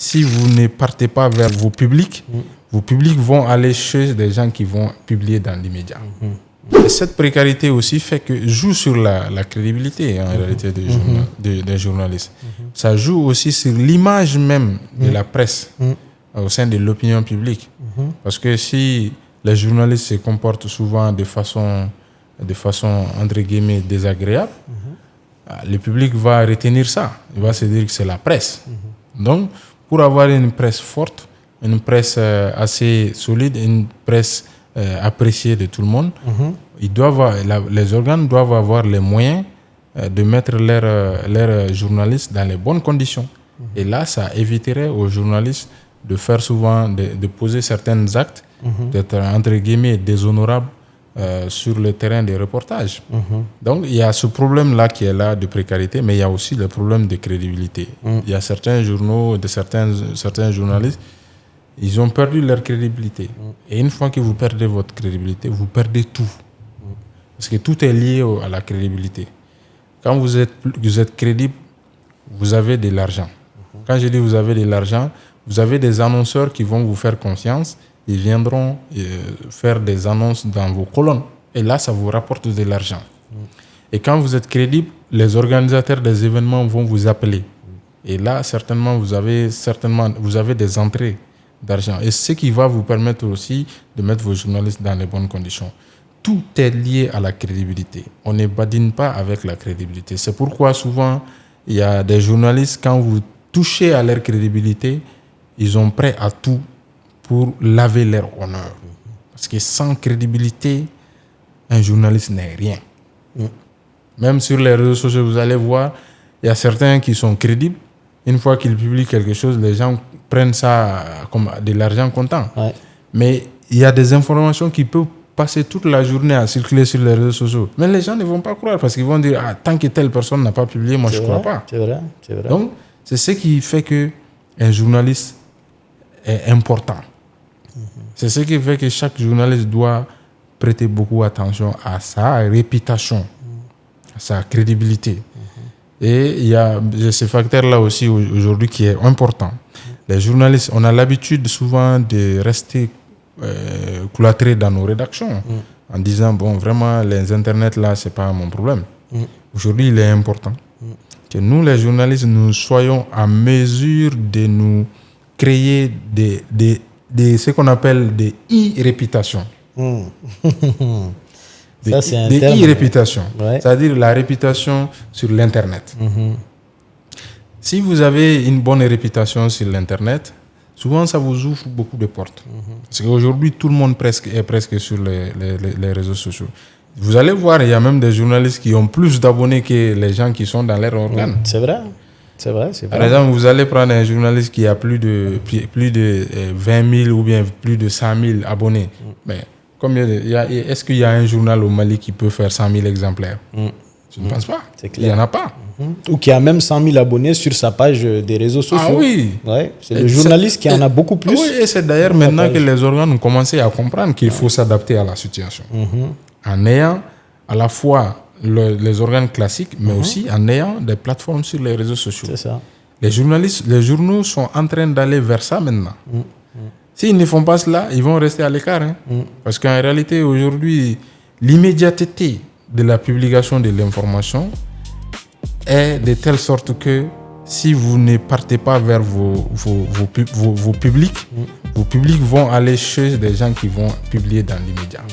si vous ne partez pas vers vos publics vont aller chez des gens qui vont publier dans l'immédiat. Et cette précarité aussi joue sur la crédibilité en réalité des journalistes. Ça joue aussi sur l'image même de la presse au sein de l'opinion publique. Parce que si les journalistes se comportent souvent de façon entre guillemets désagréable, le public va retenir ça. Il va se dire que c'est la presse. Donc, pour avoir une presse forte, une presse assez solide, une presse appréciée de tout le monde, les organes doivent avoir les moyens de mettre leurs journalistes dans les bonnes conditions. Et là, ça éviterait aux journalistes de faire souvent, de poser certains actes, d'être entre guillemets déshonorables sur le terrain des reportages. Donc, il y a ce problème-là qui est là de précarité, mais il y a aussi le problème de crédibilité. Il y a certains journaux, certains journalistes, ils ont perdu leur crédibilité. Et une fois que vous perdez votre crédibilité, vous perdez tout. Parce que tout est lié à la crédibilité. Quand vous êtes crédible, vous avez de l'argent. Quand je dis vous avez de l'argent, vous avez des annonceurs qui vont vous faire confiance. Ils viendront faire des annonces dans vos colonnes. Et là, ça vous rapporte de l'argent. Et quand vous êtes crédible, les organisateurs des événements vont vous appeler. Et là, certainement, vous avez des entrées d'argent. Et ce qui va vous permettre aussi de mettre vos journalistes dans les bonnes conditions. Tout est lié à la crédibilité. On ne badine pas avec la crédibilité. C'est pourquoi souvent, il y a des journalistes, quand vous touchez à leur crédibilité, ils sont prêts à tout pour laver leur honneur. Parce que sans crédibilité, un journaliste n'est rien. Même sur les réseaux sociaux, vous allez voir, il y a certains qui sont crédibles. Une fois qu'ils publient quelque chose, les gens prennent ça comme de l'argent comptant. Ouais. Mais il y a des informations qui peuvent passer toute la journée à circuler sur les réseaux sociaux. Mais les gens ne vont pas croire parce qu'ils vont dire tant que telle personne n'a pas publié, moi je ne crois pas. C'est vrai. Donc, c'est ce qui fait qu'un journaliste est important. C'est ce qui fait que chaque journaliste doit prêter beaucoup attention à sa réputation, à sa crédibilité. Et il y a ce facteur-là aussi aujourd'hui qui est important. Les journalistes, on a l'habitude souvent de rester cloîtrés dans nos rédactions en disant, bon, vraiment, les internets, là, ce n'est pas mon problème. Aujourd'hui, il est important que nous, les journalistes, nous soyons en mesure de nous créer ce qu'on appelle des e-réputations. Ça, c'est un des terme. e-réputations, c'est-à-dire la réputation sur l'Internet. Si vous avez une bonne réputation sur l'Internet, souvent ça vous ouvre beaucoup de portes. Parce qu'aujourd'hui, tout le monde est presque sur les réseaux sociaux. Vous allez voir, il y a même des journalistes qui ont plus d'abonnés que les gens qui sont dans leur organe. C'est vrai. Par exemple, vous allez prendre un journaliste qui a plus de 20 000 ou bien plus de 100 000 abonnés. Mais est-ce qu'il y a un journal au Mali qui peut faire 100 000 exemplaires? Je ne pense pas. Il n'y en a pas. Ou qui a même 100 000 abonnés sur sa page des réseaux sociaux. Ah oui. Ouais, c'est le journaliste qui en a beaucoup plus. Oui, et c'est d'ailleurs maintenant que les organes ont commencé à comprendre qu'il faut s'adapter à la situation. En ayant à la fois les organes classiques, mais aussi en ayant des plateformes sur les réseaux sociaux. C'est ça. Les journaux sont en train d'aller vers ça maintenant. S'ils ne font pas cela, ils vont rester à l'écart. Parce qu'en réalité, aujourd'hui, l'immédiateté de la publication de l'information est de telle sorte que si vous ne partez pas vers vos publics, vos publics vont aller chez des gens qui vont publier dans l'immédiat.